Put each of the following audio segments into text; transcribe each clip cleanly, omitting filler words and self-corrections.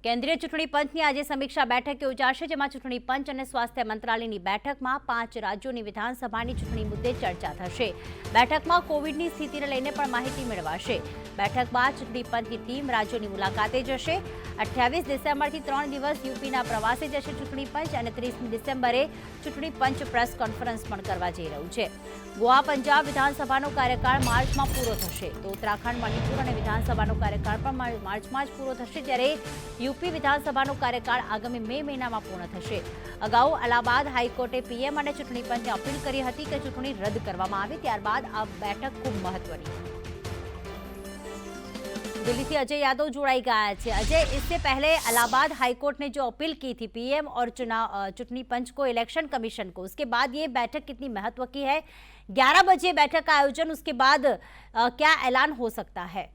કેન્દ્રીય ચૂંટણી પંચની આજે સમીક્ષા બેઠક યોજાશે, જેમાં ચૂંટણી પંચ અને સ્વાસ્થ્ય મંત્રાલયની બેઠકમાં 5 રાજ્યોની વિધાનસભાની ચૂંટણી મુદ્દે ચર્ચા થશે। બેઠકમાં કોવિડની સ્થિતિને લઈને પણ માહિતી મેળવાશે। બેઠક બાદ ચૂંટણી પંચની ટીમ રાજ્યોની મુલાકાતે જશે। 28 ડિસેમ્બરથી 3 દિવસ યુપીના પ્રવાસે જશે ચૂંટણી પંચ અને 30 ડિસેમ્બરે ચૂંટણી પંચ પ્રેસ કોન્ફરન્સ પણ કરવા જઈ રહ્યું છે। ગોવા પંજાબ વિધાનસભાનો કાર્યકાળ માર્ચમાં પૂરો થશે, તો ઉત્તરાખંડ મણિપુર અને વિધાનસભાનો કાર્યકાળ પણ માર્ચમાં જ પૂરો થશે, જ્યારે यूपी विधानसभाનો કાર્યકાળ આગામી મે મહિનામાં પૂર્ણ થશે। અગાઉ અલ્હાબાદ હાઈકોર્ટે પીએમ અને ચૂંટણી પંચને અપીલ કરી હતી કે ચૂંટણી રદ કરવામાં આવે। ત્યારબાદ આ બેઠક ખૂબ મહત્વની। दिल्ली से अजय यादव जोड़ाई गया है। अजय, इससे पहले इलाहाबाद हाईकोर्ट ने जो अपील की थी पीएम और चुनाव पंच को, इलेक्शन कमीशन को, उसके बाद ये बैठक कितनी महत्व की है? 11 बजे बैठक का आयोजन, उसके बाद क्या ऐलान हो सकता है?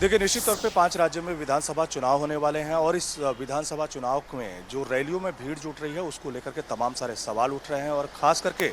देखिए, निश्चित तौर पे 5 राज्यों में विधानसभा चुनाव होने वाले हैं और इस विधानसभा चुनाव में जो रैलियों में भीड़ जुट रही है उसको लेकर के तमाम सारे सवाल उठ रहे हैं। और खास करके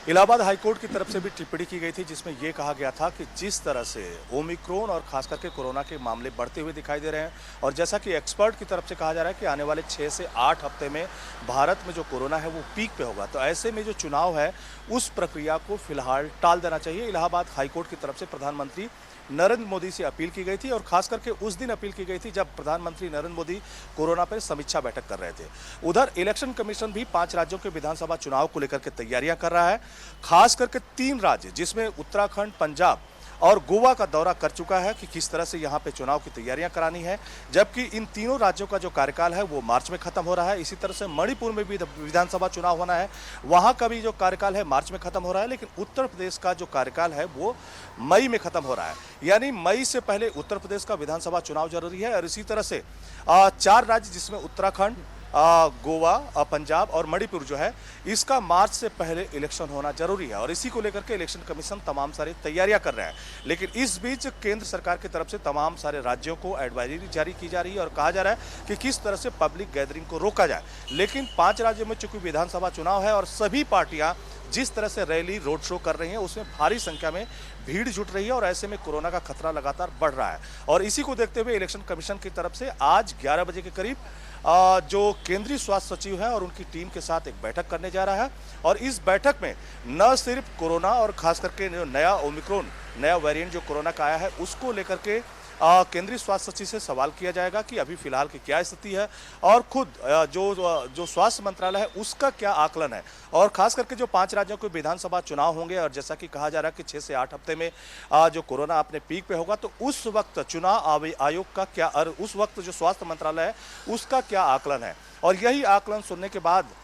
इलाहाबाद हाईकोर्ट की तरफ से भी टिप्पणी की गई थी, जिसमें यह कहा गया था कि जिस तरह से ओमिक्रॉन और खास करके कोरोना के मामले बढ़ते हुए दिखाई दे रहे हैं और जैसा कि एक्सपर्ट की तरफ से कहा जा रहा है कि आने वाले 6 से 8 हफ्ते में भारत में जो कोरोना है वो पीक पे होगा, तो ऐसे में जो चुनाव है उस प्रक्रिया को फिलहाल टाल देना चाहिए। इलाहाबाद हाईकोर्ट की तरफ से प्रधानमंत्री नरेंद्र मोदी से अपील की गई थी और खास करके उस दिन अपील की गई थी जब प्रधानमंत्री नरेंद्र मोदी कोरोना पर समीक्षा बैठक कर रहे थे। उधर इलेक्शन कमीशन भी 5 राज्यों के विधानसभा चुनाव को लेकर के तैयारियां कर रहा है। खास करके 3 राज्य जिसमें उत्तराखंड, पंजाब और गोवा का दौरा कर चुका है कि किस तरह से यहाँ पे चुनाव की तैयारियां करानी है, जबकि इन तीनों राज्यों का जो कार्यकाल है वो मार्च में खत्म हो रहा है। इसी तरह से मणिपुर में भी विधानसभा चुनाव होना है, वहां का भी जो कार्यकाल है मार्च में खत्म हो रहा है, लेकिन उत्तर प्रदेश का जो कार्यकाल है वो मई में खत्म हो रहा है, यानी मई से पहले उत्तर प्रदेश का विधानसभा चुनाव जरूरी है। और इसी तरह से 4 राज्य जिसमें उत्तराखंड, गोवा, पंजाब और मणिपुर जो है, इसका मार्च से पहले इलेक्शन होना जरूरी है और इसी को लेकर के इलेक्शन कमीशन तमाम सारी तैयारियां कर रहे हैं। लेकिन इस बीच केंद्र सरकार की तरफ से तमाम सारे राज्यों को एडवाइजरी जारी की जा रही है और कहा जा रहा है कि किस तरह से पब्लिक गैदरिंग को रोका जाए। लेकिन 5 राज्यों में चूंकि विधानसभा चुनाव है और सभी पार्टियां जिस तरह से रैली, रोड शो कर रही हैं उसमें भारी संख्या में भीड़ जुट रही है और ऐसे में कोरोना का खतरा लगातार बढ़ रहा है। और इसी को देखते हुए इलेक्शन कमीशन की तरफ से आज 11 बजे के करीब जो केंद्रीय स्वास्थ्य सचिव हैं और उनकी टीम के साथ एक बैठक करने जा रहा है और इस बैठक में न सिर्फ कोरोना और खास करके जो नया ओमिक्रॉन, नया वेरिएंट जो कोरोना का आया है उसको लेकर के केंद्रीय स्वास्थ्य सचिव से सवाल किया जाएगा कि अभी फिलहाल की क्या स्थिति है और खुद जो स्वास्थ्य मंत्रालय है उसका क्या आकलन है। और खास करके जो 5 राज्यों के विधानसभा चुनाव होंगे और जैसा कि कहा जा रहा है कि 6 से 8 हफ्ते में जो कोरोना अपने पीक पे होगा, तो उस वक्त चुनाव आयोग का क्या, और उस वक्त जो स्वास्थ्य मंत्रालय है उसका क्या आकलन है। और यही आकलन सुनने के बाद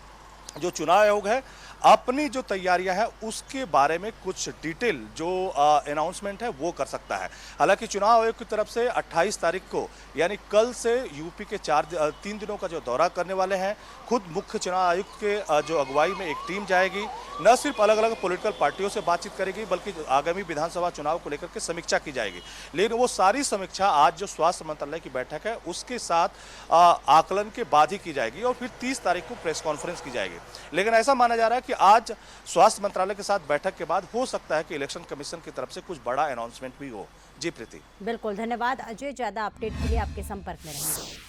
जो चुनाव आयोग है अपनी जो तैयारियां हैं उसके बारे में कुछ डिटेल जो अनाउंसमेंट है वो कर सकता है। हालांकि चुनाव आयोग की तरफ से 28 तारीख को यानी कल से यूपी के 3 दिनों का जो दौरा करने वाले हैं, खुद मुख्य चुनाव आयुक्त के जो अगुवाई में एक टीम जाएगी, न सिर्फ अलग अलग पॉलिटिकल पार्टियों से बातचीत करेगी बल्कि आगामी विधानसभा चुनाव को लेकर के समीक्षा की जाएगी। लेकिन वो सारी समीक्षा आज जो स्वास्थ्य मंत्रालय की बैठक है उसके साथ आकलन के बाद ही की जाएगी और फिर 30 तारीख को प्रेस कॉन्फ्रेंस की जाएगी। लेकिन ऐसा माना जा रहा है कि आज स्वास्थ्य मंत्रालय के साथ बैठक के बाद हो सकता है कि इलेक्शन कमीशन की तरफ से कुछ बड़ा अनाउंसमेंट भी हो। जी प्रीति। बिल्कुल, धन्यवाद अजय। ज्यादा अपडेट के लिए आपके संपर्क में रहेंगे।